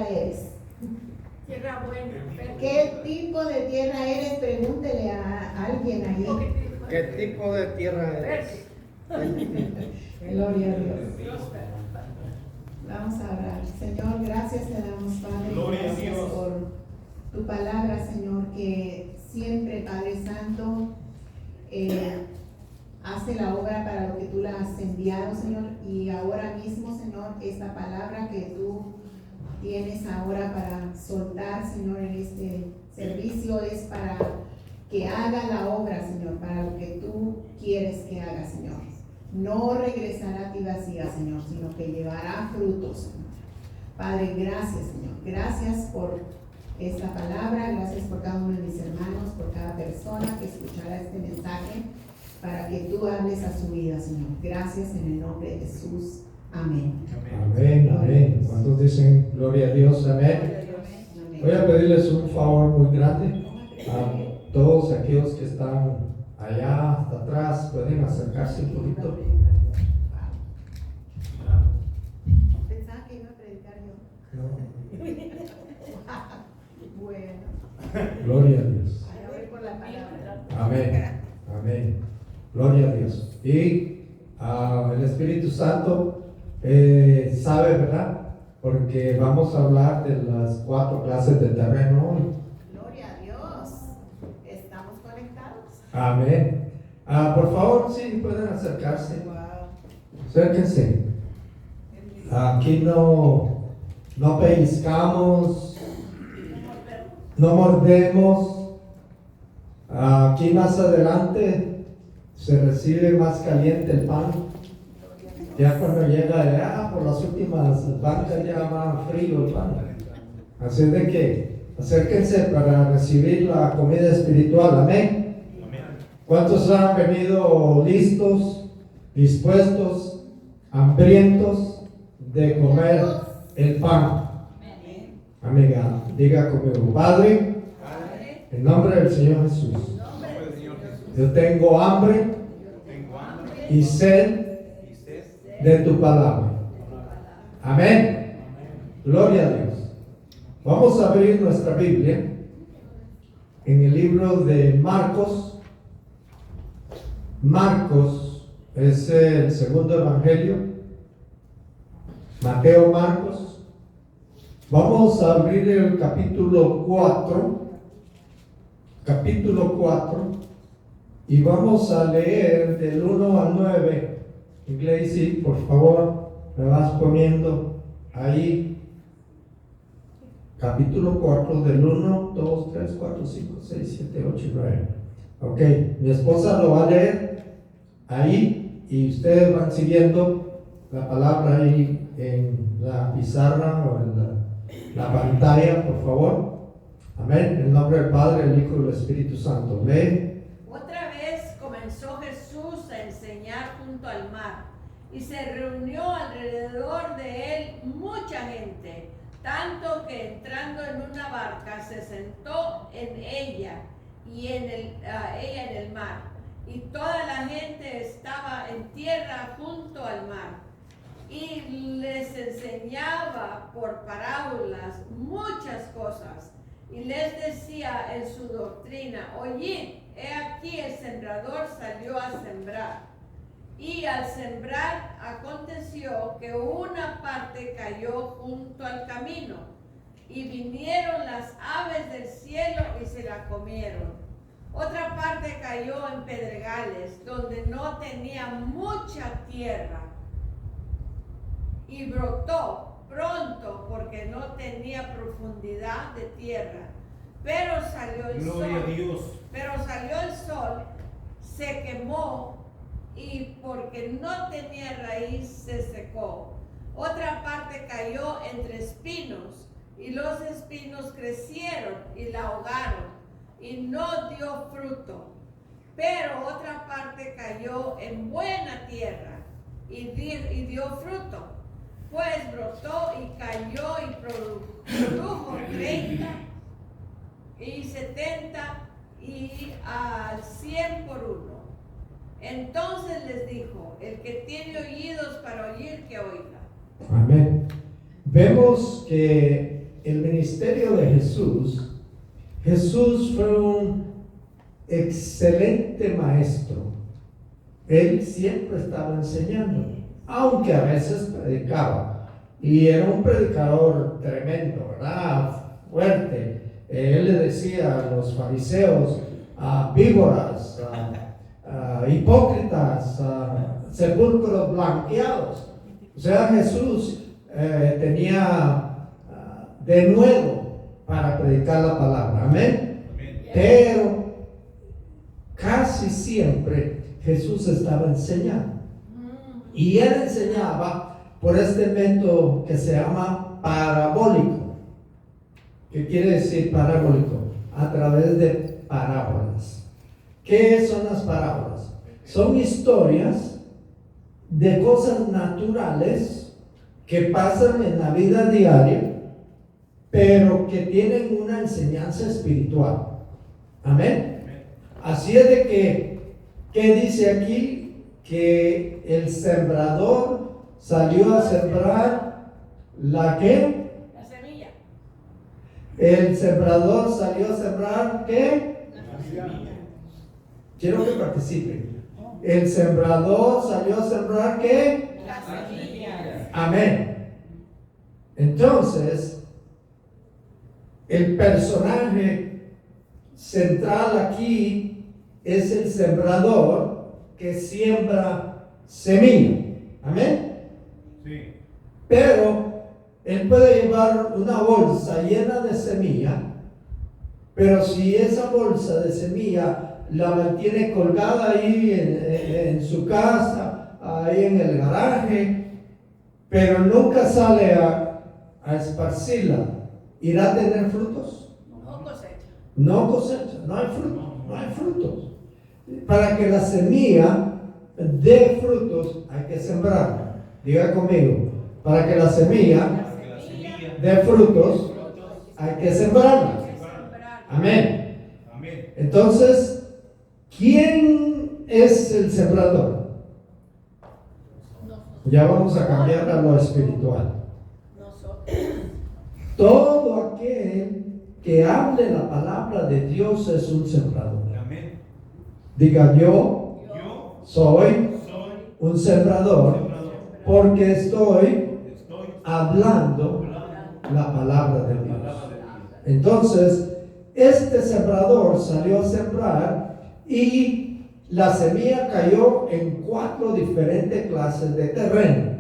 eres? Tierra buena. ¿Qué tipo de tierra eres? Pregúntele a alguien ahí. ¿Qué tipo de tierra eres? Gloria a Dios. Vamos a orar. Señor, gracias te damos, Padre. Gloria a Gracias Dios. por tu palabra, Señor, que siempre, Padre Santo, hace la obra para lo que tú la has enviado, Señor. Y ahora mismo, Señor, esta palabra que tú tienes ahora para soltar, Señor, en este servicio es para que haga la obra, Señor, para lo que tú quieres que haga, Señor. No regresará a ti vacía, Señor, sino que llevará frutos, Señor. Padre, gracias, Señor. Gracias por esta palabra, gracias por cada uno de mis hermanos, por cada persona que escuchará este mensaje, para que tú hables a su vida, Señor. Gracias en el nombre de Jesús. Amén. Amén, amén. ¿Cuántos dicen gloria a Dios? Amén. Voy a pedirles un favor muy grande a todos aquellos que están allá hasta atrás, pueden acercarse un poquito. Pensaba que iba a predicar yo. No. Bueno, Gloria a Dios. allá voy por la palabra. Amén, amén. Gloria a Dios. Y el Espíritu Santo sabe, ¿verdad? Porque vamos a hablar de las 4 clases de terreno hoy. Gloria a Dios. ¿Estamos conectados? Amén. Por favor, sí, pueden acercarse. Acérquense. Aquí no pellizcamos, no mordemos. Aquí más adelante se recibe más caliente el pan. Ya cuando llega por las últimas bancas ya va frío el pan. Así de que acérquense para recibir la comida espiritual. Amén. ¿Cuántos han venido listos, dispuestos, hambrientos de comer el pan? Amiga, diga conmigo: Padre, en nombre del Señor Jesús, yo tengo hambre y sed de tu palabra. Amén. Gloria a Dios. Vamos a abrir nuestra Biblia en el libro de Marcos. Marcos es el segundo evangelio. Mateo, Marcos. Vamos a abrir el capítulo 4. Capítulo 4. Y vamos a leer del 1 al 9. Iglesia, por favor, me vas poniendo ahí. Capítulo 4 del 1, 2, 3, 4, 5, 6, 7, 8 y 9. Ok, mi esposa lo va a leer ahí y ustedes van siguiendo la palabra ahí en la pizarra o en la pantalla, por favor. Amén. En el nombre del Padre, del Hijo y del Espíritu Santo. Lee. Otra vez comenzó Jesús a enseñar junto al mar, y se reunió alrededor de él mucha gente, tanto que entrando en una barca se sentó en ella y ella en el mar, y toda la gente estaba en tierra junto al mar, y les enseñaba por parábolas muchas cosas, y les decía en su doctrina: oye, he aquí el sembrador salió a sembrar. Y al sembrar aconteció que una parte cayó junto al camino, y vinieron las aves del cielo y se la comieron. Otra parte cayó en pedregales, donde no tenía mucha tierra, y brotó pronto porque no tenía profundidad de tierra. Pero salió el Gloria sol. a Dios. Pero salió el sol, se quemó, y porque no tenía raíz se secó. Otra parte cayó entre espinos, y los espinos crecieron y la ahogaron, y no dio fruto. Pero otra parte cayó en buena tierra y dio fruto, pues brotó y cayó y produjo 30 y 70 y al 100 por uno. Entonces les dijo: el que tiene oídos para oír, que oiga. Amén. Vemos que el ministerio de Jesús, Jesús fue un excelente maestro. Él siempre estaba enseñando, aunque a veces predicaba. Y era un predicador tremendo, ¿verdad? Fuerte. Él le decía a los fariseos, a víboras, a hipócritas, a sepulcros blanqueados. O sea, Jesús tenía denuedo para predicar la palabra. Amén. Pero casi siempre Jesús estaba enseñando. Y él enseñaba por este método que se llama parabólico. ¿Qué quiere decir parabólico? A través de parábolas. ¿Qué son las parábolas? Son historias de cosas naturales que pasan en la vida diaria, pero que tienen una enseñanza espiritual. Amén. Así es de que, ¿qué dice aquí? Que el sembrador salió a sembrar ¿la qué? La semilla. El sembrador salió a sembrar ¿qué? La semilla. Quiero que participen. El sembrador salió a sembrar ¿qué? La semilla. Amén. Entonces, el personaje central aquí es el sembrador que siembra semilla. Amén. Sí. Pero él puede llevar una bolsa llena de semilla, pero si esa bolsa de semilla la mantiene colgada ahí en su casa, ahí en el garaje, pero nunca sale a esparcirla, ¿irá a tener frutos? No cosecha. No cosecha, no hay frutos, no hay frutos. Para que la semilla dé frutos hay que sembrarla. Diga conmigo, para que la semilla dé frutos hay que sembrarla. Amén. Amén. Entonces, ¿quién es el sembrador? Ya vamos a cambiar a lo espiritual. Nosotros. Todo aquel que hable la palabra de Dios es un sembrador. Amén. Diga, yo Yo soy soy un sembrador sembrador. porque estoy Estoy hablando hablando la palabra de la Dios. palabra de Dios. Entonces, este sembrador salió a sembrar y la semilla cayó en 4 diferentes clases de terreno.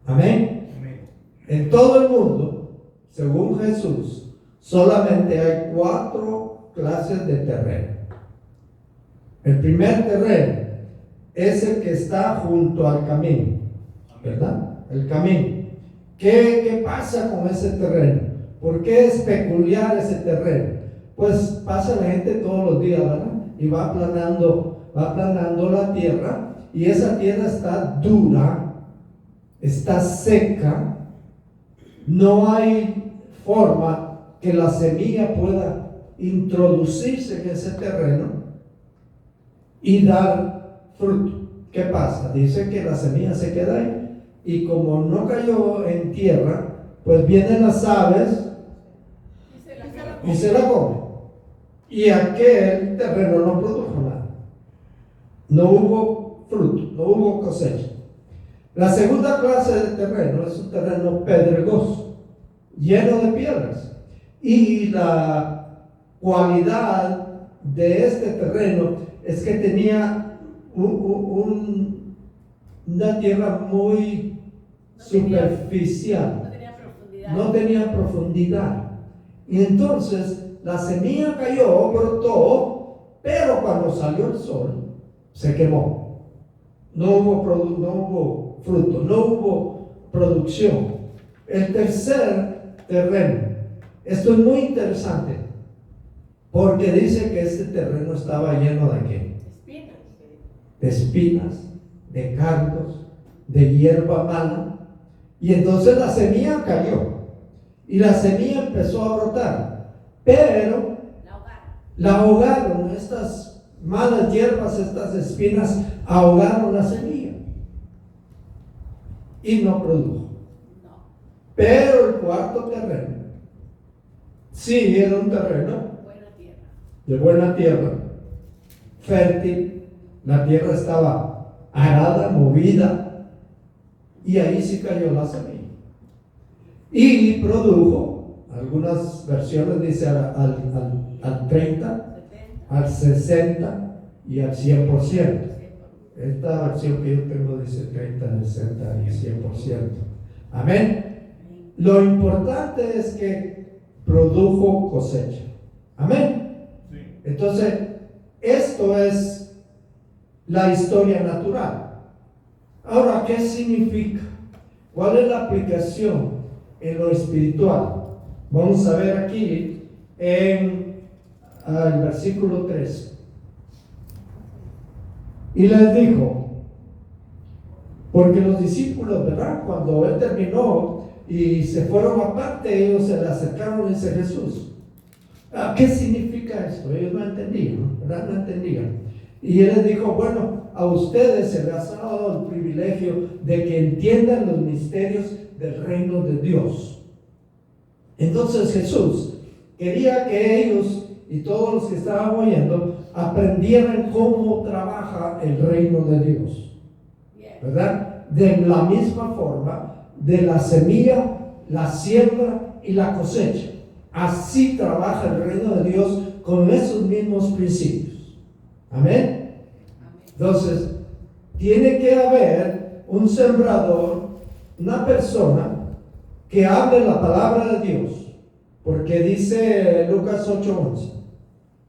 Amén. Amén. En todo el mundo, según Jesús, solamente hay 4 clases de terreno. El primer terreno es el que está junto al camino, ¿verdad? El camino. ¿Qué pasa con ese terreno? ¿Por qué es peculiar ese terreno? Pues pasa la gente todos los días, ¿verdad? Y va aplanando la tierra, y esa tierra está dura, está seca, no hay forma que la semilla pueda introducirse en ese terreno y dar fruto. ¿Qué pasa? Dice que la semilla se queda ahí, y como no cayó en tierra, pues vienen las aves y se la comen. Y aquel terreno no produjo nada. No hubo fruto, no hubo cosecha. La segunda clase de terreno es un terreno pedregoso, lleno de piedras. Y la cualidad de este terreno es que tenía una tierra muy superficial. No tenía profundidad. No tenía profundidad. Y entonces la semilla cayó, brotó, pero cuando salió el sol, se quemó. No hubo fruto, no hubo producción. El tercer terreno, esto es muy interesante, porque dice que este terreno estaba lleno ¿de qué? Espinas. De espinas, de cardos, de hierba mala. Y entonces la semilla cayó, y la semilla empezó a brotar, pero la ahogaron. Estas malas hierbas, estas espinas ahogaron la semilla y no produjo. Pero el cuarto terreno, sí, era un terreno de buena tierra, fértil, la tierra estaba arada, movida, y ahí sí cayó la semilla. Y produjo, algunas versiones dice al 30, al 60 y al 100%. Esta versión que yo tengo dice 30, 60 y 100%. Amén. Lo importante es que produjo cosecha. Amén. Entonces, esto es la historia natural. Ahora, ¿qué significa? ¿Cuál es la aplicación en lo espiritual? Vamos a ver aquí en el versículo 3. Y les dijo, porque los discípulos, ¿verdad? Cuando él terminó y se fueron aparte, ellos se le acercaron y dice Jesús, ¿qué significa esto? Ellos no entendían, ¿verdad? No entendían. Y él les dijo, bueno, a ustedes se les ha dado el privilegio de que entiendan los misterios del reino de Dios. Entonces Jesús quería que ellos y todos los que estaban oyendo aprendieran cómo trabaja el reino de Dios, ¿verdad? De la misma forma de la semilla, la siembra y la cosecha. Así trabaja el reino de Dios con esos mismos principios. Amén. Entonces, tiene que haber un sembrador, una persona que hable la palabra de Dios, porque dice Lucas 8:11.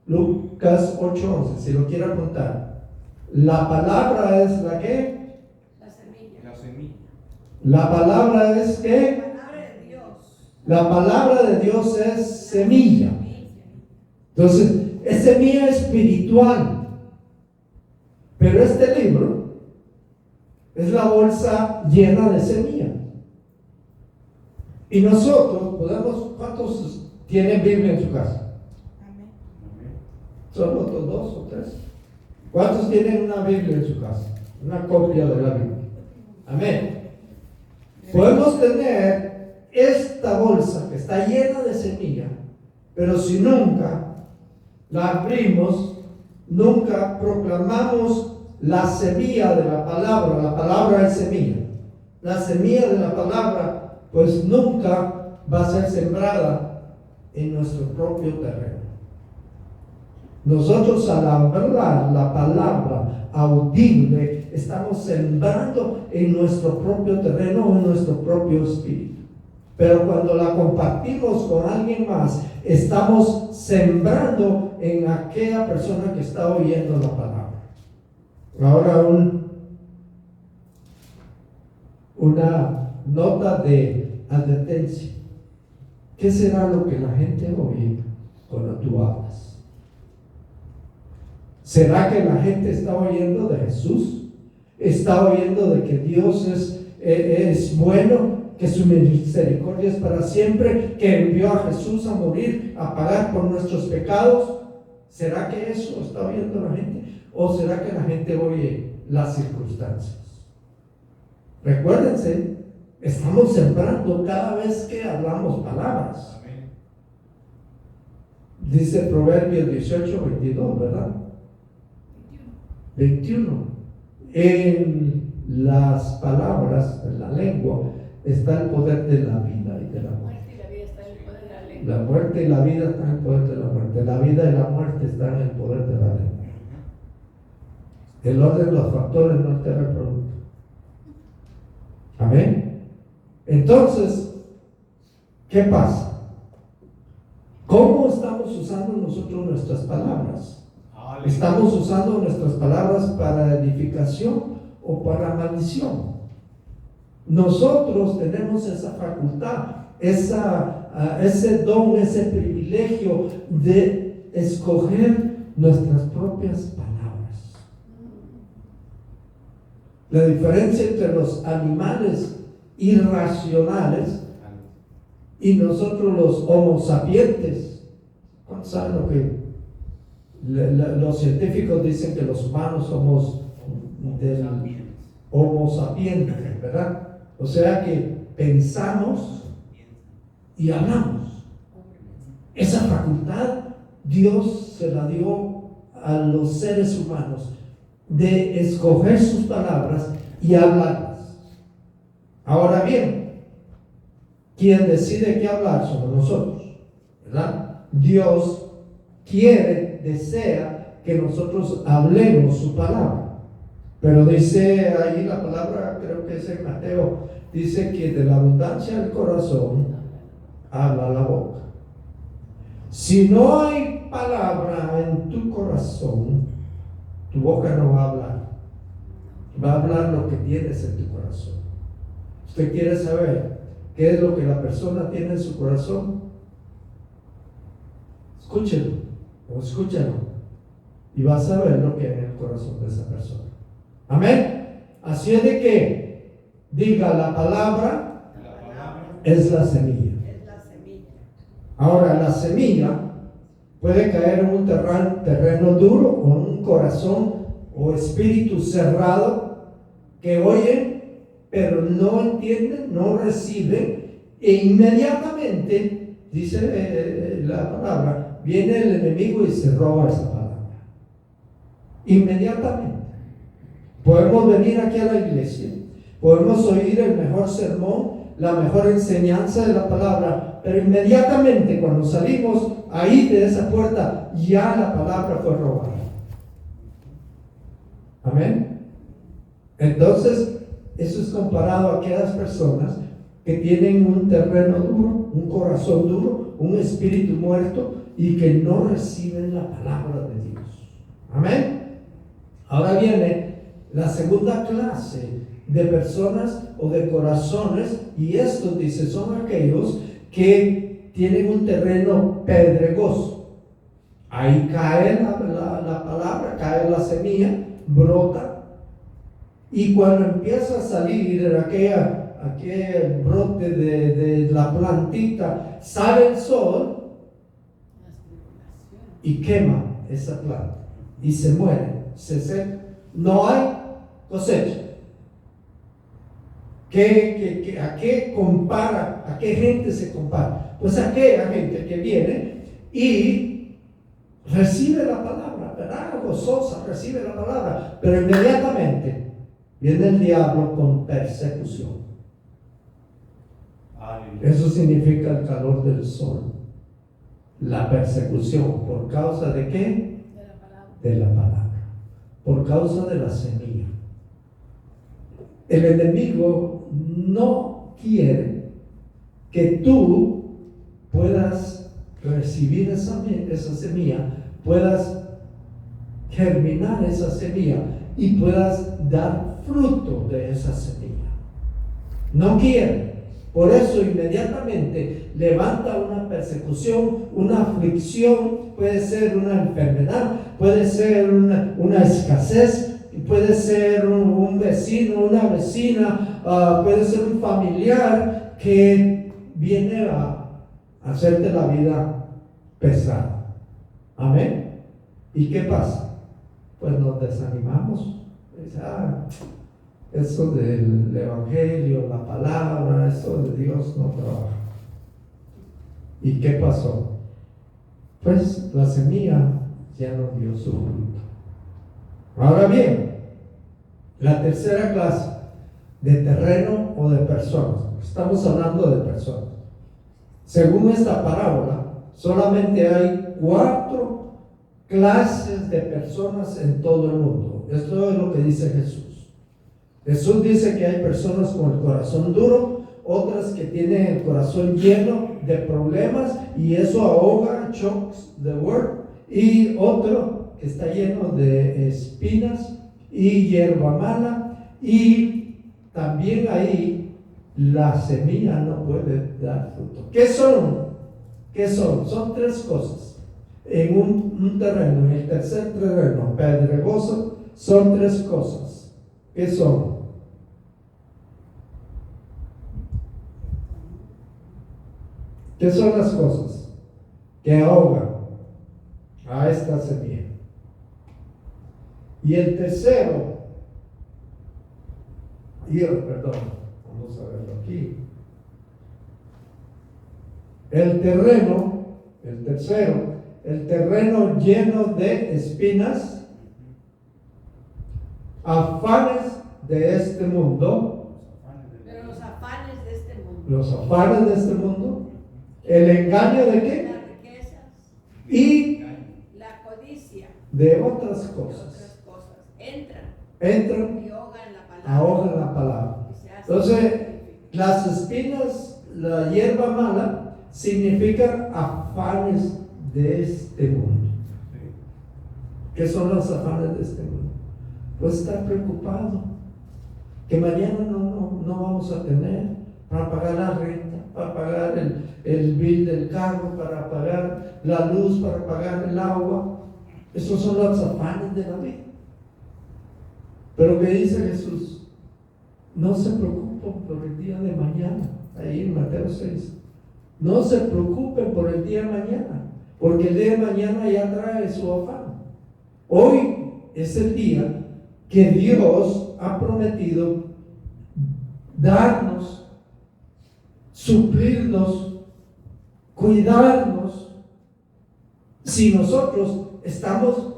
Lucas 8:11, si lo quiere apuntar. La palabra es la que. La semilla. La semilla. La palabra es que. La palabra de Dios. La palabra de Dios es semilla. Entonces, es semilla espiritual. Pero este libro es la bolsa llena de semilla. Y nosotros podemos, ¿cuántos tienen Biblia en su casa? ¿Solo otros 2 o 3? ¿Cuántos tienen una Biblia en su casa? Una copia de la Biblia. Amén. Podemos tener esta bolsa que está llena de semilla, pero si nunca la abrimos, nunca proclamamos la semilla de la palabra es semilla. La semilla de la palabra, pues nunca va a ser sembrada en nuestro propio terreno. Nosotros al hablar la palabra audible, estamos sembrando en nuestro propio terreno, en nuestro propio espíritu. Pero cuando la compartimos con alguien más, estamos sembrando en aquella persona que está oyendo la palabra. Ahora una nota de advertencia. ¿Qué será lo que la gente oye cuando tú hablas? ¿Será que la gente está oyendo de Jesús? ¿Está oyendo de que Dios es bueno, que su misericordia es para siempre, que envió a Jesús a morir, a pagar por nuestros pecados? ¿Será que eso está oyendo la gente? ¿O será que la gente oye las circunstancias? Recuérdense, estamos sembrando cada vez que hablamos palabras. Amén. Dice Proverbios 18:22, ¿verdad? 21. En las palabras, en la lengua, está el poder de la vida y de la muerte. La muerte y la vida están en el poder de la muerte. La vida y la muerte están en el poder de la lengua. El orden de los factores no altera el producto. Amén. Entonces, ¿qué pasa? ¿Cómo estamos usando nosotros nuestras palabras? ¿Estamos usando nuestras palabras para edificación o para maldición? Nosotros tenemos esa facultad, ese don, ese privilegio de escoger nuestras propias palabras. La diferencia entre los animales irracionales y nosotros los homo sapientes. ¿Cuántos saben lo que los científicos dicen? Que los humanos somos del homo sapiens, ¿verdad? O sea que pensamos y hablamos. Esa facultad Dios se la dio a los seres humanos de escoger sus palabras y hablarlas. Ahora bien, quien decide qué hablar somos nosotros, ¿verdad? Dios quiere, desea que nosotros hablemos su palabra. Pero dice ahí la palabra, creo que es en Mateo, dice que de la abundancia del corazón habla la boca. Si no hay palabra en tu corazón, tu boca no va a hablar. Va a hablar lo que tienes en tu corazón. ¿Usted quiere saber qué es lo que la persona tiene en su corazón? Escúchelo o escúchalo y vas a ver lo que hay en el corazón de esa persona. Amén. Así es de que diga la palabra es la semilla. Ahora, la semilla puede caer en un terreno duro o en un corazón o espíritu cerrado que oyen, pero no entienden, no reciben, e inmediatamente, dice la palabra, viene el enemigo y se roba esa palabra. Inmediatamente. Podemos venir aquí a la iglesia, podemos oír el mejor sermón, la mejor enseñanza de la palabra, pero inmediatamente cuando salimos ahí de esa puerta, ya la palabra fue robada. Amén. Entonces, eso es comparado a aquellas personas que tienen un terreno duro, un corazón duro, un espíritu muerto y que no reciben la palabra de Dios. Amén. Ahora viene la segunda clase de personas o de corazones, y estos, dice, son aquellos que tienen un terreno pedregoso. Ahí cae la palabra, cae la semilla, brota, y cuando empieza a salir aquel brote de la plantita, sale el sol y quema esa planta y se muere, se seca, no hay cosecha. ¿A qué compara? ¿A qué gente se compara? Pues a aquella gente que viene y recibe la palabra, ¿verdad? Gozosa, recibe la palabra, pero inmediatamente viene el diablo con persecución. Eso significa el calor del sol, la persecución. ¿Por causa de qué? De la palabra. Por causa de la semilla. El enemigo no quiere que tú puedas recibir esa semilla, puedas germinar esa semilla y puedas dar fruto de esa semilla. No quiere. Por eso inmediatamente levanta una persecución, una aflicción, puede ser una enfermedad, puede ser una escasez, puede ser un vecino, una vecina, puede ser un familiar que viene a hacerte la vida pesada. Amén. ¿Y qué pasa? Pues nos desanimamos. Eso del evangelio, la palabra, eso de Dios no trabaja. ¿Y qué pasó? Pues la semilla ya no dio su fruto. Ahora bien, la tercera clase de terreno o de personas, estamos hablando de personas. Según esta parábola, solamente hay 4 clases de personas en todo el mundo. Esto es lo que dice Jesús. Jesús dice que hay personas con el corazón duro, otras que tienen el corazón lleno de problemas y eso ahoga, chokes the word, y otro que está lleno de espinas y hierba mala, y también ahí la semilla no puede dar fruto. ¿Qué son? ¿Qué son? Son 3 cosas. En un terreno, en el tercer terreno pedregoso, son 3 cosas. ¿Qué son? ¿Qué son las cosas que ahogan a esta semilla? Y el tercero, vamos a verlo aquí. El terreno, el tercero, el terreno lleno de espinas, afanes de este mundo, Pero los afanes de este mundo. los afanes de este mundo, el engaño de qué? Las riquezas, Y la codicia, de otras y cosas. otras cosas. Entran Entran, y ahogan la palabra. ahogan la palabra. Y se hacen Entonces, magníficos. las espinas, la hierba mala, significan afanes de este mundo. ¿Qué son los afanes de este mundo? Pues estar preocupado, que mañana no vamos a tener para pagar la renta, para pagar el bill del carro, para pagar la luz, para pagar el agua. Esos son los afanes de la vida. Pero ¿qué dice Jesús? No se preocupen por el día de mañana. Ahí en Mateo 6. No se preocupen por el día de mañana, porque el día de mañana ya trae su afán. Hoy es el día que Dios ha prometido darnos, suplirnos, cuidarnos. Si nosotros estamos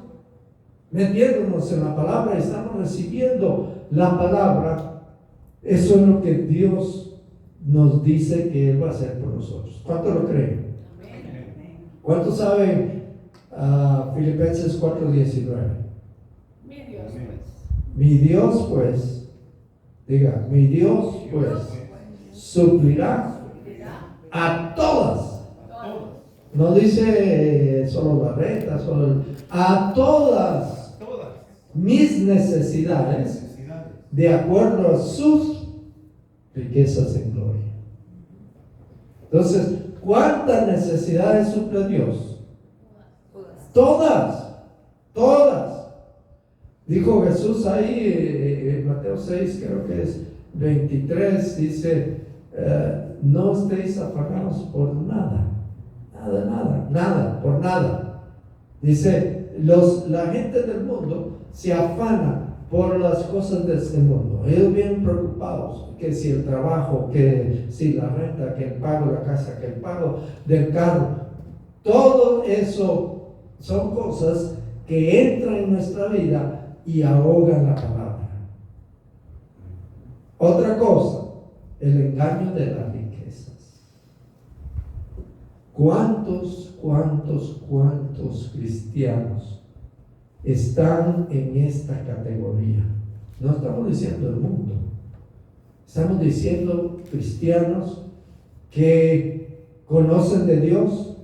metiéndonos en la palabra, estamos recibiendo la palabra, eso es lo que Dios nos dice que Él va a hacer por nosotros. ¿Cuánto lo creen? Amén. ¿Cuántos saben Filipenses 4:19? Mi Dios, pues. Mi Dios pues, diga, mi Dios pues suplirá a todas. No dice solo la renta, a todas mis necesidades de acuerdo a sus riquezas en gloria. Entonces, ¿cuántas necesidades suple Dios? Todas. Dijo Jesús ahí en Mateo 6, creo que es 23, dice, no estéis afanados por nada, por nada. Dice, la gente del mundo se afana por las cosas de este mundo. Ellos vienen preocupados, que si el trabajo, que si la renta, que el pago de la casa, que el pago del carro. Todo eso son cosas que entran en nuestra vida y ahogan la palabra. Otra cosa, el engaño de las riquezas. ¿Cuántos cristianos están en esta categoría? No estamos diciendo el mundo, estamos diciendo cristianos que conocen de Dios,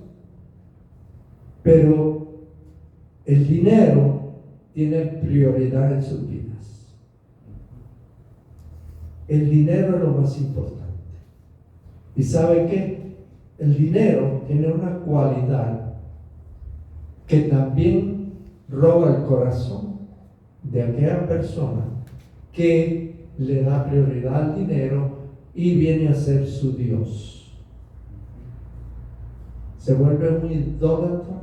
pero el dinero tiene prioridad en sus vidas. El dinero es lo más importante. ¿Y sabe qué? El dinero tiene una cualidad que también roba el corazón de aquella persona que le da prioridad al dinero y viene a ser su Dios. Se vuelve un idólatra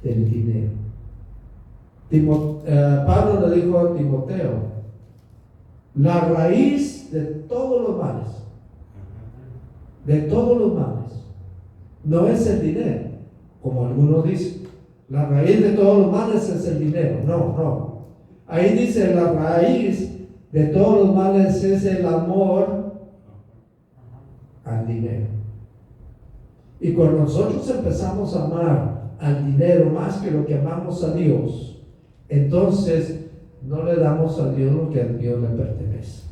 del dinero. Pablo le dijo a Timoteo, la raíz de todos los males, no es el dinero, como algunos dicen. La raíz de todos los males es el dinero. No. Ahí dice, la raíz de todos los males es el amor al dinero. Y cuando nosotros empezamos a amar al dinero más que lo que amamos a Dios, entonces no le damos a Dios lo que a Dios le pertenece.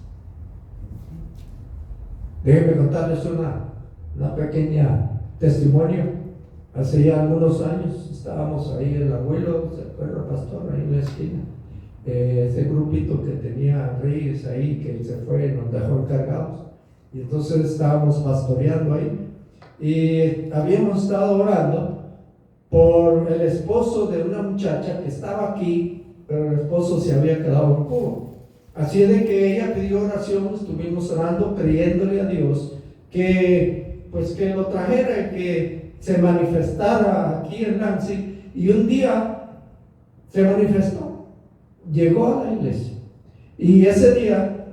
Déjenme contarles una pequeña testimonio. Hace ya algunos años estábamos ahí, el abuelo, ¿se acuerda, pastor? Ahí en la esquina. Ese grupito que tenía Reyes ahí, que se fue y nos dejó encargados. Y entonces estábamos pastoreando ahí. Y habíamos estado orando por el esposo de una muchacha que estaba aquí, pero el esposo se había quedado en Cuba. Así de que ella pidió oración, estuvimos orando, creyéndole a Dios que lo trajera, que se manifestara aquí en Nancy. Y un día se manifestó, llegó a la iglesia. Y ese día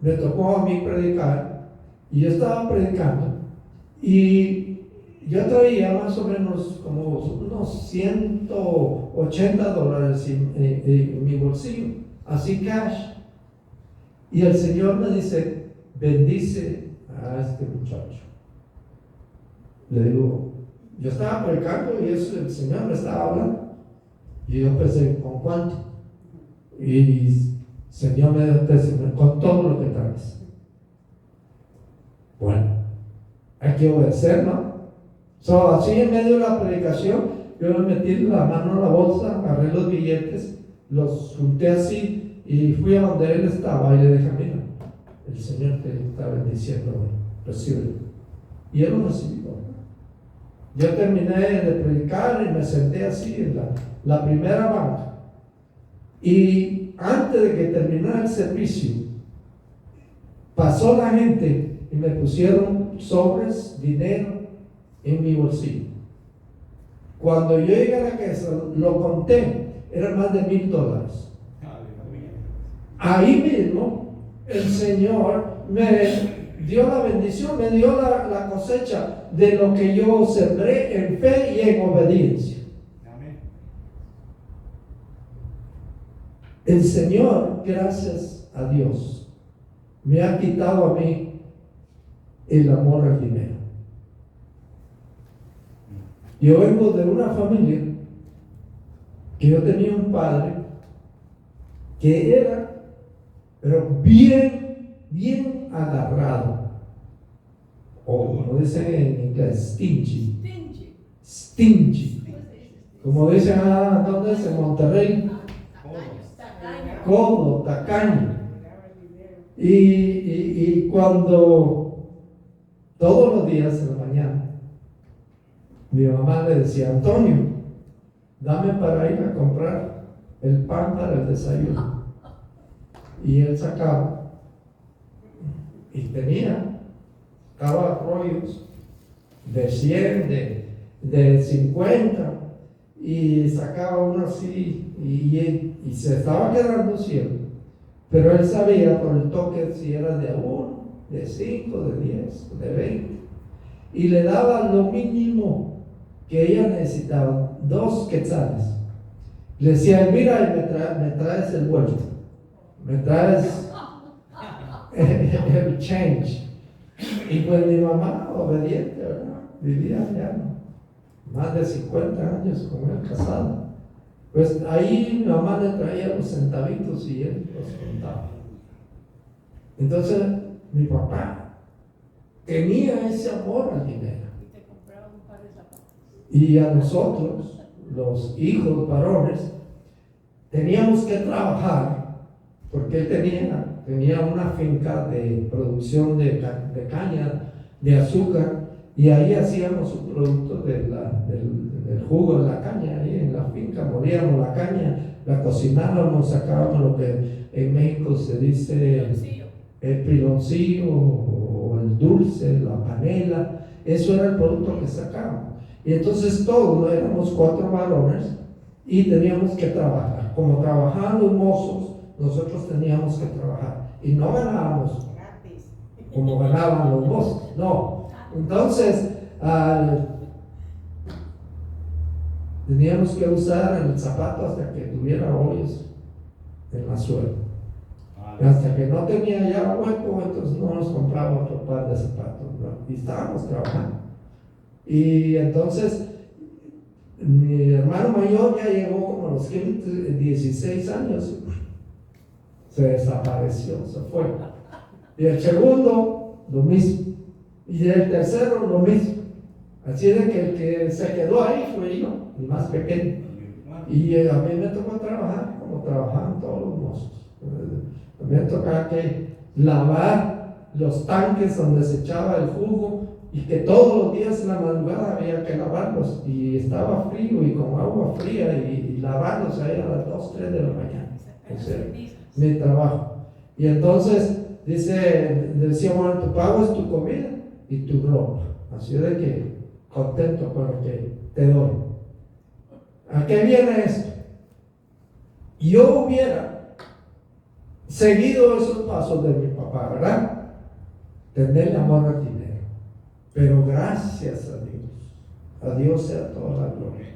me tocó a mí predicar, y yo estaba predicando. Y yo traía más o menos como unos $180 en mi bolsillo, así cash. Y el Señor me dice, bendice a este muchacho. Le digo, yo estaba predicando y eso, el Señor me estaba hablando. Y yo pensé, ¿con cuánto? Y el Señor me dijo, con todo lo que traes. Bueno, hay que obedecer, ¿no? Así en medio de la predicación, yo me metí la mano en la bolsa, agarré los billetes, los junté así y fui a donde él estaba y le dije, mira, el Señor te está bendiciendo hoy, recíbelo. Y él lo recibió. Yo terminé de predicar y me senté así en la primera banca. Y antes de que terminara el servicio, pasó la gente y me pusieron sobres, dinero en mi bolsillo. Cuando yo llegué a la casa, lo conté, eran más de $1,000. Ahí mismo, el Señor me dio la bendición, me dio la cosecha de lo que yo sembré en fe y en obediencia. El Señor, gracias a Dios, me ha quitado a mí el amor al dinero. Yo vengo de una familia que yo tenía un padre que era, pero bien agarrado, o como dicen en inglés, stingy, como dicen, ¿dónde es? En Monterrey, codo, tacaño. Y cuando todos los días en la mañana mi mamá le decía, Antonio, dame para ir a comprar el pan para el desayuno. Y él sacaba y tenía cada rollos de 100, de 50, y sacaba uno así y se estaba quedando ciego. Pero él sabía por el toque si era de 1, de 5, de 10, de 20, y le daba lo mínimo que ella necesitaba, 2 quetzales. Le decía, mira, me traes el vuelto, me traes el change. Y pues mi mamá, obediente, ¿verdad? Vivía ya más de 50 años con él casado. Pues ahí mi mamá le traía los centavitos y él los contaba. Entonces mi papá tenía ese amor al dinero. Y a nosotros, los hijos varones, teníamos que trabajar, porque él tenía una finca de producción de caña, de azúcar, y ahí hacíamos su producto del jugo de la caña, ahí en la finca, molíamos la caña, la cocinábamos, sacábamos lo que en México se dice el piloncillo o el dulce, la panela, eso era el producto que sacábamos. Y entonces todos éramos 4 varones y teníamos que trabajar. Como trabajaban los mozos, nosotros teníamos que trabajar. Y no ganábamos como ganaban los mozos, no. Entonces, teníamos que usar el zapato hasta que tuviera hoyos en la suela. Hasta que no tenía ya hueco, entonces no nos compraba otro par de zapatos, ¿no? Y estábamos trabajando. Y entonces mi hermano mayor ya llegó como a los 16 años, se desapareció, se fue. Y el segundo, lo mismo. Y el tercero, lo mismo. Así de que el que se quedó ahí fue yo, el más pequeño. Y a mí me tocó trabajar como trabajaban todos los mozos. A mí me tocaba que lavar los tanques donde se echaba el jugo, y que todos los días en la madrugada había que lavarlos, y estaba frío y con agua fría, y lavarlos ahí a las 2, 3 de la mañana. Ese era mi trabajo. Y entonces decía, bueno, tu pago es tu comida y tu ropa. Así de que contento con lo que te doy. ¿A qué viene esto? Yo hubiera seguido esos pasos de mi papá, ¿verdad? Tenerle amor al dinero. Pero gracias a Dios sea toda la gloria,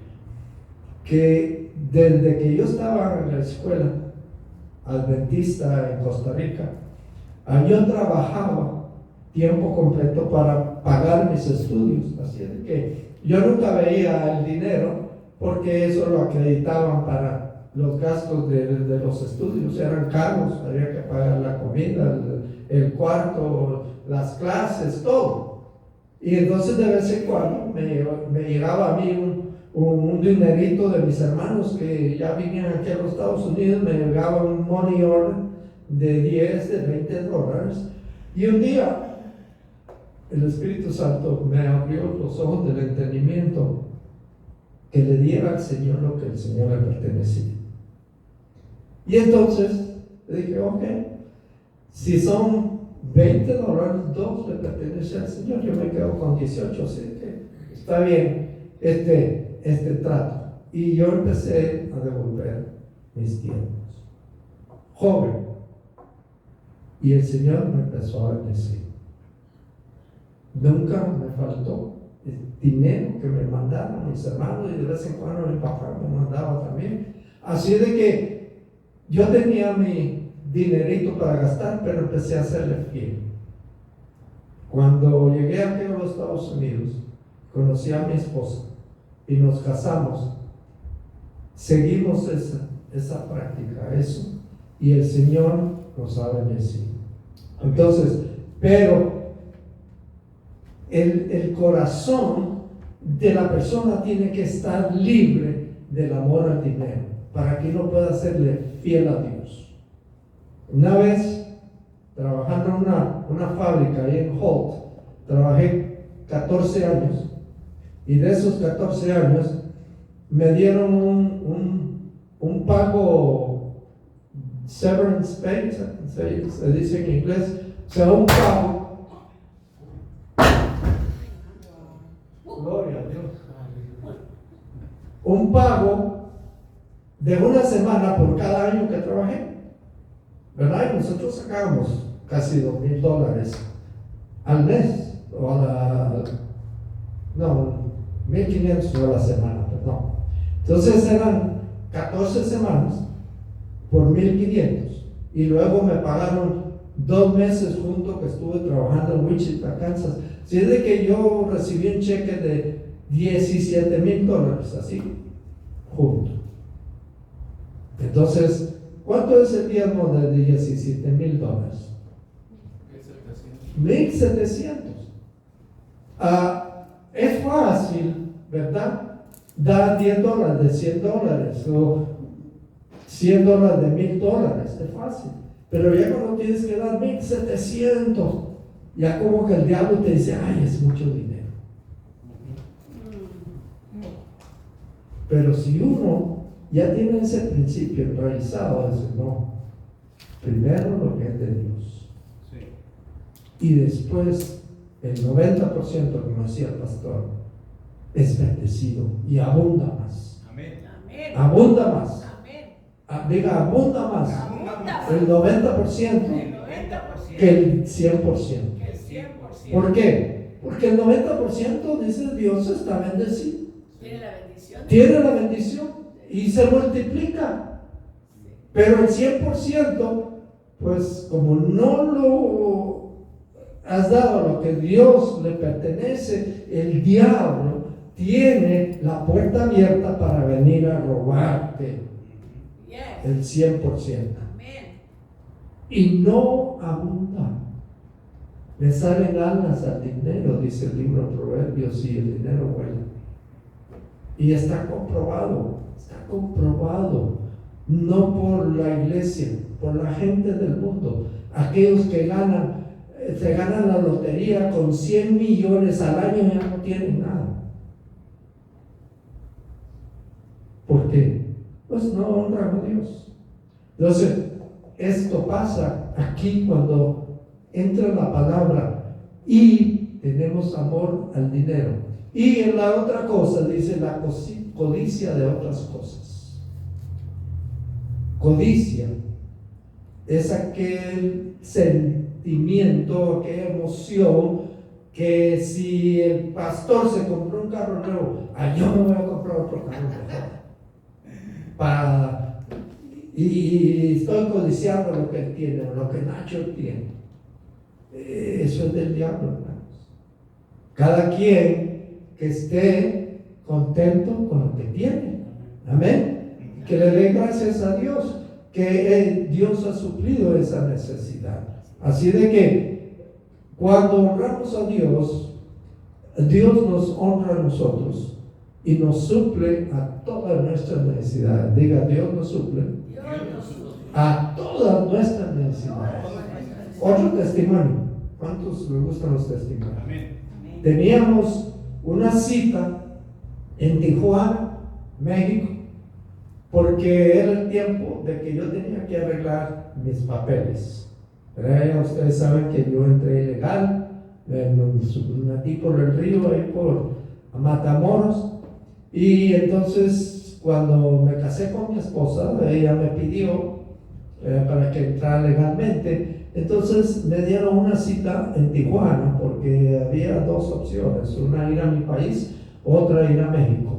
que desde que yo estaba en la escuela adventista en Costa Rica, yo trabajaba tiempo completo para pagar mis estudios, así es que yo nunca veía el dinero, porque eso lo acreditaban para los gastos de los estudios, eran caros, había que pagar la comida, el cuarto, las clases, todo. Y entonces de vez en cuando me llegaba a mí un dinerito de mis hermanos que ya vivían aquí a los Estados Unidos, me llegaba un money order de 10, de 20 dólares. Y un día el Espíritu Santo me abrió los ojos del entendimiento, que le diera al Señor lo que el Señor le pertenecía. Y entonces le dije, ok, si son 20 dólares, 2 le pertenece al Señor, yo me quedo con 18, así que está bien este trato. Y yo empecé a devolver mis tiempos, joven, y el Señor me empezó a bendecir. Nunca me faltó el dinero que me mandaban mis hermanos, y de vez en cuando mi papá me mandaba también. Así de que yo tenía mi dinerito para gastar, pero empecé a serle fiel. Cuando llegué aquí a los Estados Unidos, conocí a mi esposa y nos casamos. Seguimos esa práctica, eso, y el Señor nos ha bendecido. Entonces, pero el corazón de la persona tiene que estar libre del amor al dinero para que uno pueda serle fiel a Dios. Una vez, trabajando en una fábrica ahí en Holt, trabajé 14 años, y de esos 14 años me dieron un pago, severance pay, se dice en inglés, o sea, un pago. Gloria a Dios. Un pago de una semana por cada año que trabajé, ¿verdad? Y nosotros sacábamos casi $2,000 al mes, o no, 1,500 a la semana, perdón. Entonces eran 14 semanas por 1,500, y luego me pagaron 2 meses junto que estuve trabajando en Wichita, Kansas. Si es de que yo recibí un cheque de $17,000, así, junto. Entonces, ¿cuánto es el diezmo de $17,000? 1,700. Es fácil, ¿verdad? Dar $10 de $100 o $100 de $1,000, es fácil. Pero ya cuando tienes que dar 1,700, ya como que el diablo te dice, ay, es mucho dinero. Pero si uno ya tiene ese principio enraizado, dice, no, primero lo que es de Dios. Sí. Y después el 90%, como decía el pastor, es bendecido y abunda más. Amén. Abunda más. Amén. Diga, abunda más. El 90% que el 100%. ¿Por qué? Porque el 90% dice Dios está bendecido. Tiene la bendición y se multiplica. Pero el 100%, pues como no lo has dado lo que Dios le pertenece, el diablo tiene la puerta abierta para venir a robarte el 100%. Y no abunda. Le salen alas al dinero, dice el libro de Proverbios, y el dinero vuela. Y está comprobado, no por la iglesia, por la gente del mundo. Aquellos que se ganan la lotería con 100 millones al año ya no tienen nada. ¿Por qué? Pues no honran a Dios. Entonces, esto pasa aquí cuando entra la palabra y tenemos amor al dinero. Y en la otra cosa dice la codicia de otras cosas. Codicia es aquel sentimiento, aquella emoción que si el pastor se compró un carro nuevo, yo me voy a comprar otro carro mejor. Y estoy codiciando lo que él tiene, o lo que Nacho tiene. Eso es del diablo, hermanos. Cada quien que esté contento con lo que tiene. Amén. Que le dé gracias a Dios, que Dios ha suplido esa necesidad. Así de que cuando honramos a Dios, Dios nos honra a nosotros y nos suple a todas nuestras necesidades. Diga, Dios nos suple a todas nuestras necesidades. Otro testimonio. ¿Cuántos les gustan los testimonios? Teníamos una cita en Tijuana, México, porque era el tiempo de que yo tenía que arreglar mis papeles. Ya ustedes saben que yo entré ilegal, me metí por el río, ahí por Matamoros, y entonces cuando me casé con mi esposa, ella me pidió para que entrara legalmente. Entonces me dieron una cita en Tijuana, porque había dos opciones, una ir a mi país, otra ir a México.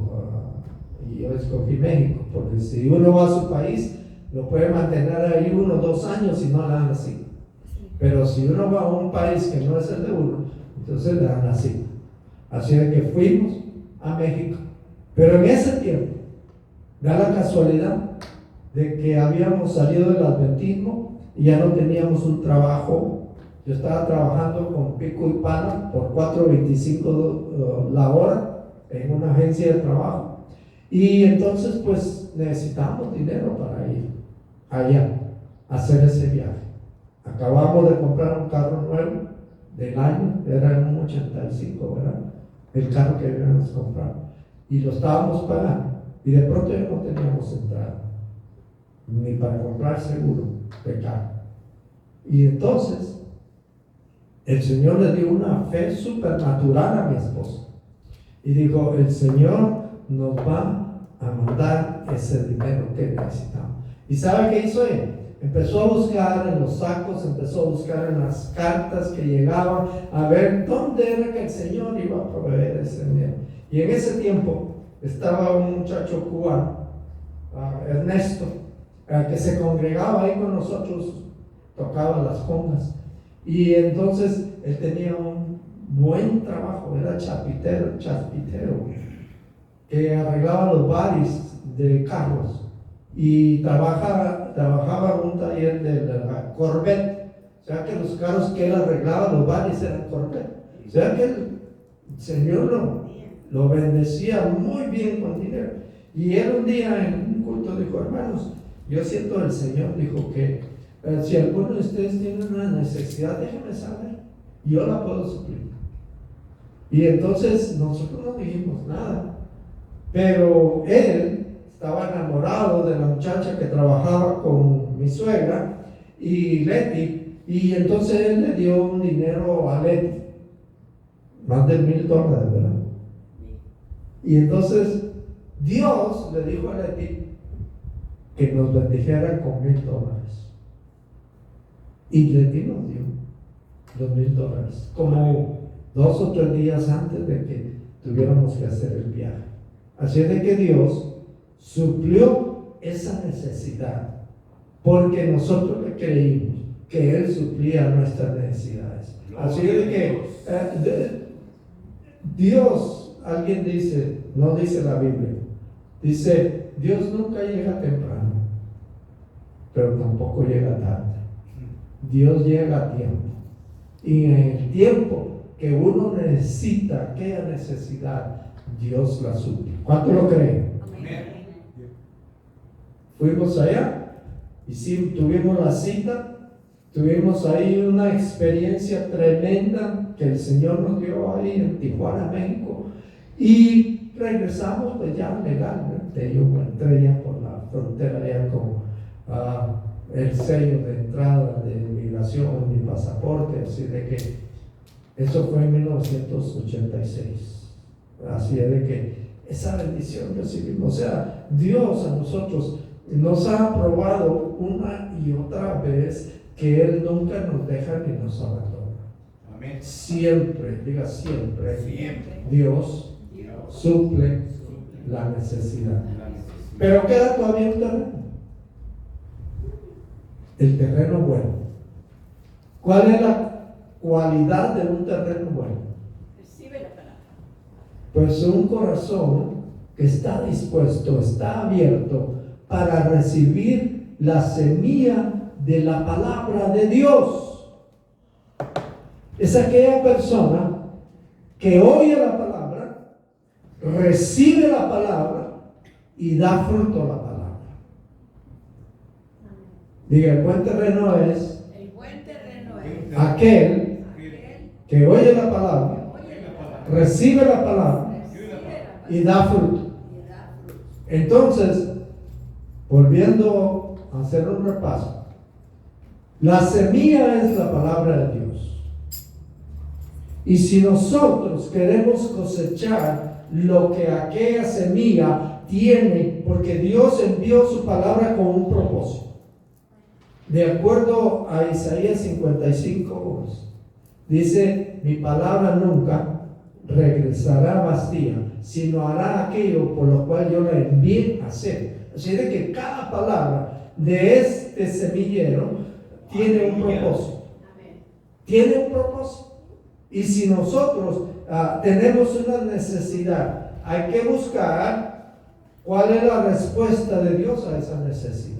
Y yo escogí México, porque si uno va a su país, lo puede mantener ahí 1 o 2 años y no le dan la cita. Pero si uno va a un país que no es el de uno, entonces le dan la cita. Así de que fuimos a México. Pero en ese tiempo, da la casualidad de que habíamos salido del adventismo y ya no teníamos un trabajo. Yo estaba trabajando con pico y pala por $4.25 la hora en una agencia de trabajo. Y entonces pues necesitamos dinero para ir allá a hacer ese viaje. Acabamos de comprar un carro nuevo del año, era en un 85, ¿verdad? El carro que habíamos comprado. Y lo estábamos pagando. Y de pronto ya no teníamos entrada, ni para comprar seguro de carro. Y entonces, el Señor le dio una fe supernatural a mi esposa. Y dijo, el Señor nos va a mandar ese dinero que necesitamos. ¿Y sabe qué hizo él? Empezó a buscar en los sacos, empezó a buscar en las cartas que llegaban, a ver dónde era que el Señor iba a proveer ese dinero. Y en ese tiempo estaba un muchacho cubano, Ernesto, que se congregaba ahí con nosotros, tocaba las congas. Y entonces él tenía un buen trabajo, era chaspitero, que arreglaba los bares de carros. Y trabajaba en un taller de la Corvette. O sea que los carros que él arreglaba, los bares eran Corvette. O sea que el Señor lo bendecía muy bien con dinero. Y él un día en un culto dijo, hermanos, yo siento el Señor, dijo que si alguno de ustedes tiene una necesidad, déjenme saber, yo la puedo suplir. Y entonces nosotros no dijimos nada, pero él estaba enamorado de la muchacha que trabajaba con mi suegra y Leti, y entonces él le dio un dinero a Leti, más de $1,000, ¿verdad? Y entonces Dios le dijo a Leti que nos bendijera con $1,000. Y Leti nos dio los $1,000, como 2 o 3 días antes de que tuviéramos que hacer el viaje. Así de que Dios suplió esa necesidad, porque nosotros le creímos que Él suplía nuestras necesidades. Así de que Dios, alguien dice, no dice la Biblia, dice, Dios nunca llega temprano, pero tampoco llega tarde. Dios llega a tiempo, y en el tiempo que uno necesita aquella necesidad, Dios la suple. ¿Cuánto lo creen? Fuimos allá y sí, tuvimos la cita, tuvimos ahí una experiencia tremenda que el Señor nos dio ahí en Tijuana, México, y regresamos pues ya legalmente. Yo entré ya por la frontera ya con el sello de entrada de inmigración en mi pasaporte, así de que eso fue en 1986. Así de que esa bendición recibimos. O sea, Dios a nosotros nos ha probado una y otra vez que Él nunca nos deja ni nos abandona. Siempre, diga siempre, Dios suple la necesidad. Pero queda todavía un terreno. El terreno bueno. ¿Cuál es la cualidad de un terreno bueno? Recibe la palabra. Pues un corazón que está dispuesto, está abierto para recibir la semilla de la palabra de Dios. Es aquella persona que oye la palabra, recibe la palabra y da fruto a la palabra. Diga, el buen terreno es El buen terreno es aquel aquel que oye la que palabra, oye la palabra, recibe la palabra recibe la palabra y da fruto. y da fruto. Entonces, volviendo a hacer un repaso, la semilla es la palabra de Dios. Y si nosotros queremos cosechar lo que aquella semilla tiene, porque Dios envió su palabra con un propósito. De acuerdo a Isaías 55, dice, mi palabra nunca regresará vacía, sino hará aquello por lo cual yo la envié a hacer. Así de que cada palabra de este semillero tiene un propósito. Tiene un propósito. Y si nosotros tenemos una necesidad, hay que buscar cuál es la respuesta de Dios a esa necesidad.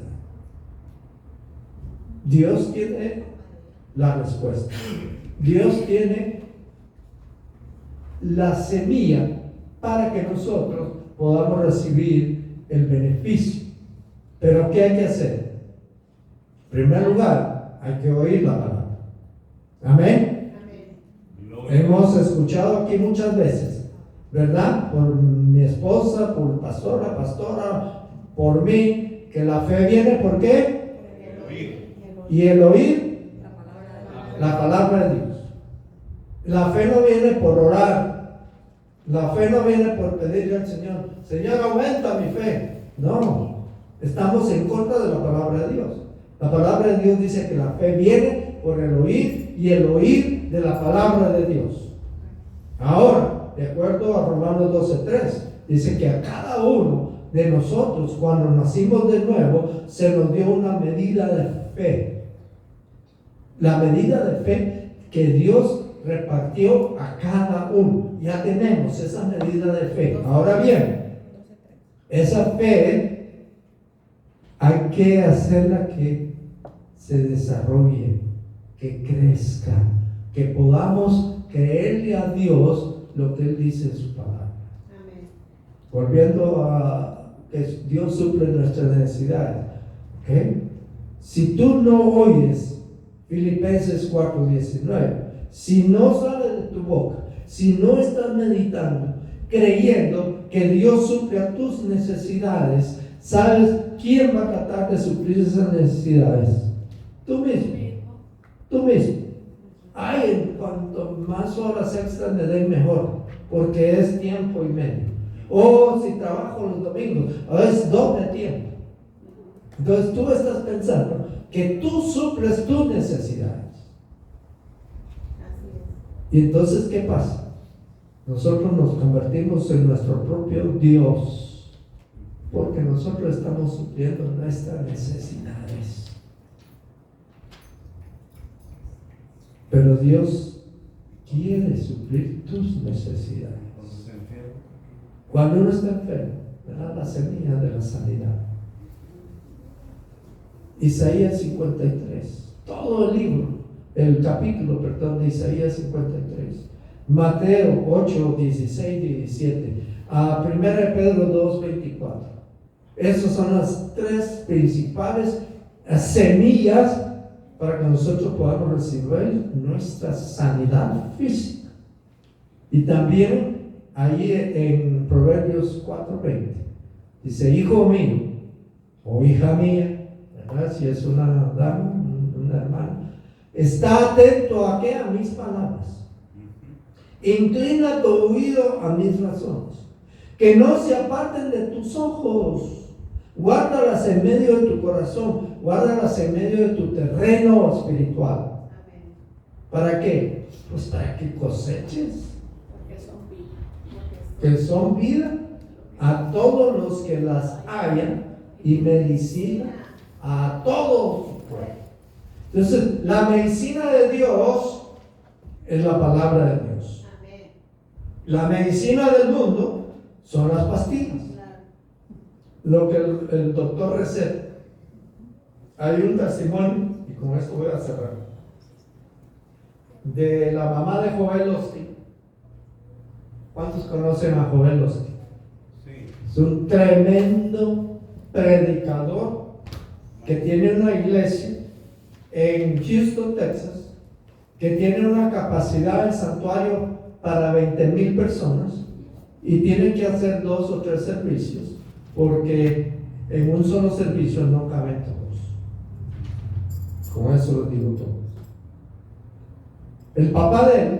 Dios tiene la respuesta. Dios tiene la semilla para que nosotros podamos recibir el beneficio. Pero ¿qué hay que hacer? En primer lugar, hay que oír la palabra. Amén. Hemos escuchado aquí muchas veces, ¿verdad? Por mi esposa, por pastora, por mí, que la fe viene, ¿por qué? Y el oír la palabra de Dios. La fe no viene por orar. La fe no viene por pedirle al Señor, Señor, aumenta mi fe. No, estamos en contra de la palabra de Dios. La palabra de Dios dice que la fe viene por el oír y el oír de la palabra de Dios. Ahora, de acuerdo a Romanos 12:3, dice que a cada uno de nosotros, cuando nacimos de nuevo, se nos dio una medida de fe. La medida de fe que Dios repartió a cada uno. Ya tenemos esa medida de fe. Ahora bien, esa fe hay que hacerla que se desarrolle, que crezca, que podamos creerle a Dios lo que Él dice en su palabra. Amén. Volviendo a que Dios suple nuestras necesidades. ¿Okay? Si tú no oyes Filipenses 4:19, si no sale de tu boca, si no estás meditando, creyendo que Dios suple a tus necesidades, ¿sabes quién va a tratar de suplir esas necesidades? Tú mismo. Tú mismo. Ay, en cuanto más horas extras me den mejor, porque es tiempo y medio. O si trabajo los domingos, es doble tiempo. Entonces tú estás pensando que tú suples tus necesidades. Y entonces, ¿qué pasa? Nosotros nos convertimos en nuestro propio Dios, porque nosotros estamos supliendo nuestras necesidades. Pero Dios quiere suplir tus necesidades. Cuando uno está enfermo, ¿verdad? La semilla de la sanidad. Isaías 53, todo el libro, el capítulo, perdón, de Isaías 53, Mateo 8, 16, 17, a 1 Pedro 2, 24. Esas son las tres principales semillas para que nosotros podamos recibir nuestra sanidad física. Y también ahí en Proverbios 4:20 dice, hijo mío o hija mía, ¿verdad? Si es una dama, una hermana, está atento a ¿qué? A mis palabras. Inclina tu oído a mis razones, que no se aparten de tus ojos. Guárdalas en medio de tu corazón, guárdalas en medio de tu terreno espiritual. ¿Para qué? Pues para que coseches, Porque son villas. que son vida a todos los que las hayan y medicina a todo su pueblo. Entonces, la medicina de Dios es la palabra de Dios. Amén. La medicina del mundo son las pastillas, lo que el doctor receta. Hay un testimonio, y con esto voy a cerrar, de la mamá de Joel Osteen. ¿Cuántos conocen a Joel Osteen? Sí. Es un tremendo predicador que tiene una iglesia en Houston, Texas, que tiene una capacidad del santuario para 20,000 personas y tiene que hacer 2 o 3 servicios porque en un solo servicio no caben todos. Con eso lo digo todo. El papá de él,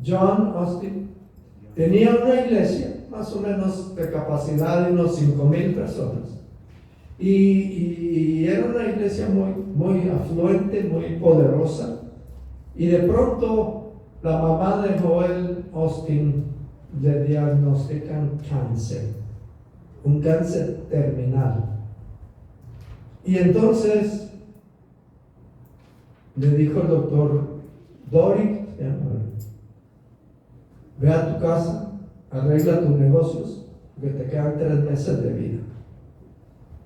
John Austin, tenía una iglesia más o menos de capacidad de unos 5,000 personas. Y era una iglesia muy afluente, muy poderosa. Y de pronto la mamá de Joel Osteen le diagnostican cáncer, un cáncer terminal. Y entonces le dijo el doctor, Dori, ve a tu casa, arregla tus negocios, porque te quedan 3 meses de vida.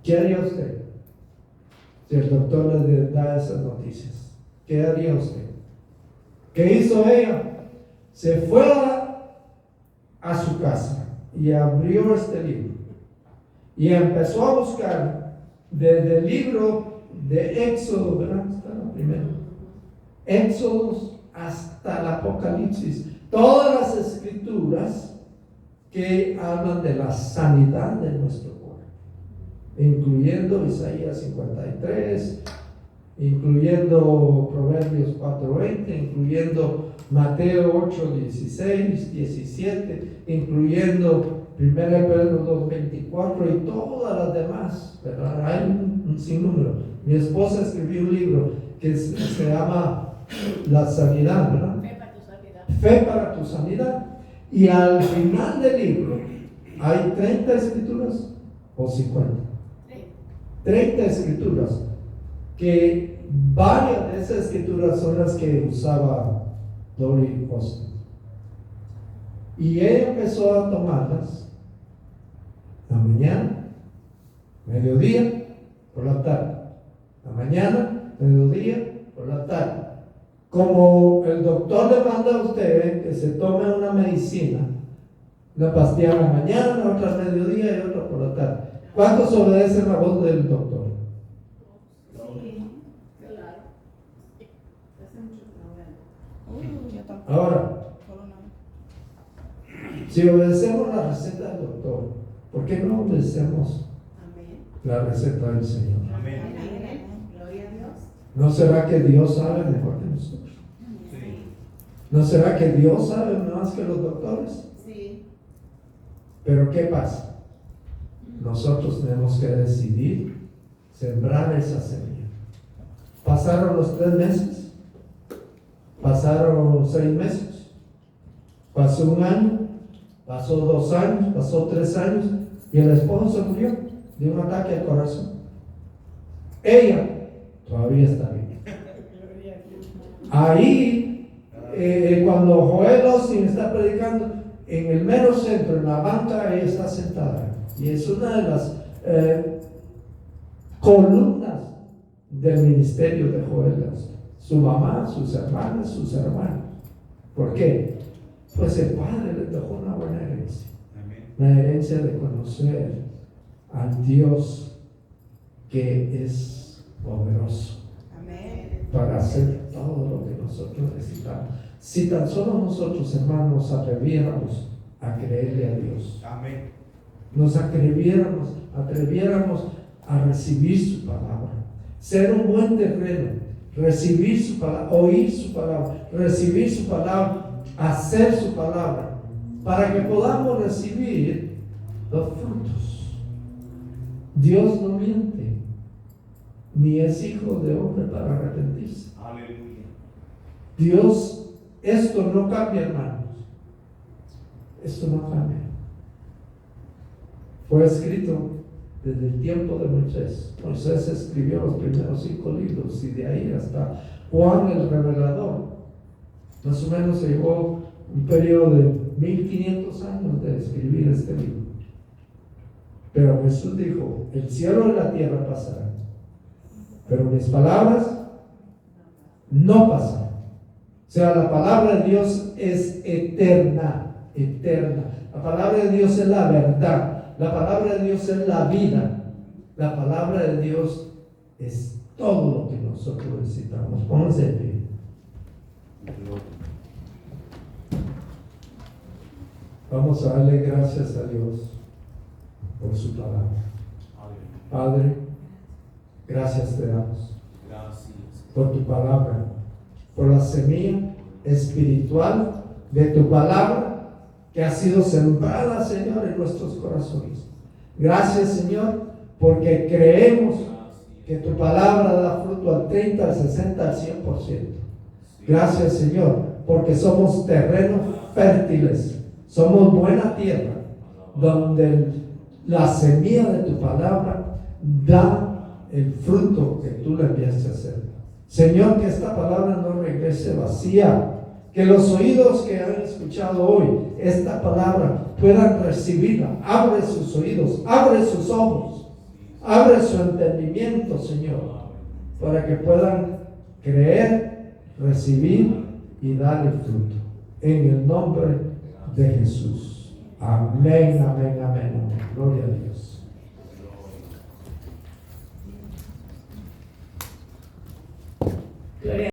¿Qué haría usted si el doctor le da esas noticias? ¿Qué haría usted? ¿Qué hizo ella? Se fue a su casa y abrió este libro y empezó a buscar desde el libro de Éxodo, ¿verdad? Está la primera. Éxodos hasta el Apocalipsis, todas las escrituras que hablan de la sanidad de nuestro cuerpo, incluyendo Isaías 53, incluyendo Proverbios 4:20, incluyendo Mateo 8:16, 17, incluyendo 1 Pedro 2:24 y todas las demás, ¿verdad? Hay un sinnúmero. Mi esposa escribió un libro que se llama La Sanidad, ¿verdad? Fe para tu sanidad. Fe para tu sanidad. Y al final del libro hay 30 escrituras o 50. 30 escrituras, que varias de esas escrituras son las que usaba Dori Austin. Y ella empezó a tomarlas la mañana, mediodía, por la tarde. La mañana, mediodía, por la tarde. Como el doctor le manda a usted que se tome una medicina, una pastilla a la mañana, otra al mediodía y otra por la tarde. ¿Cuántos obedecen la voz del doctor? Sí, Claro. hace mucho que no veo. Ahora, si obedecemos la receta del doctor, ¿por qué no obedecemos Amén. la receta del Señor? Amén. Amén. Gloria a Dios. ¿No será que Dios sabe mejor que nosotros? Sí. ¿No será que Dios sabe más que los doctores? Sí. Pero ¿qué pasa? Nosotros tenemos que decidir sembrar esa semilla. Pasaron los 3 meses, pasaron 6 meses, pasó 1 año, pasó 2 años, pasó 3 años y el esposo se murió de un ataque al corazón. Ella todavía está viva. Ahí, cuando Joel Osteen está predicando, en el mero centro, en la banca, ella está sentada. Y es una de las columnas del ministerio de Joel Osteen. Su mamá, sus hermanas, sus hermanos. ¿Por qué? Pues el padre le dejó una buena herencia. Amén. La herencia de conocer al Dios que es poderoso Amén. para hacer todo lo que nosotros necesitamos. Si tan solo nosotros, hermanos, atreviéramos a creerle a Dios, Amén. nos atreviéramos a recibir su palabra, ser un buen terreno, recibir su palabra, oír su palabra, recibir su palabra, hacer su palabra, para que podamos recibir los frutos. Dios no miente, ni es hijo de hombre para arrepentirse. Aleluya. Dios, esto no cambia, hermanos. Esto no cambia. Fue escrito desde el tiempo de Moisés. Moisés escribió los primeros 5 libros y de ahí hasta Juan el Revelador. Más o menos se llevó un periodo de 1500 años de escribir este libro. Pero Jesús dijo, el cielo y la tierra pasarán, pero mis palabras no pasarán. O sea, la palabra de Dios es eterna, eterna. La palabra de Dios es la verdad. La palabra de Dios es la vida. La palabra de Dios es todo lo que nosotros necesitamos. Pónganse de pie. Vamos a darle gracias a Dios por su palabra. Padre, gracias te damos por tu palabra, por la semilla espiritual de tu palabra que ha sido sembrada, Señor, en nuestros corazones. Gracias, Señor, porque creemos que tu palabra da fruto al 30, al 60, al 100%. Gracias, Señor, porque somos terrenos fértiles, somos buena tierra, donde la semilla de tu palabra da el fruto que tú le enviaste a hacer. Señor, que esta palabra no regrese vacía, que los oídos que han escuchado hoy esta palabra puedan recibirla. Abre sus oídos, abre sus ojos, abre su entendimiento, Señor, para que puedan creer, recibir y dar el fruto. En el nombre de Jesús. Amén, amén, amén, amén. Gloria a Dios. Gloria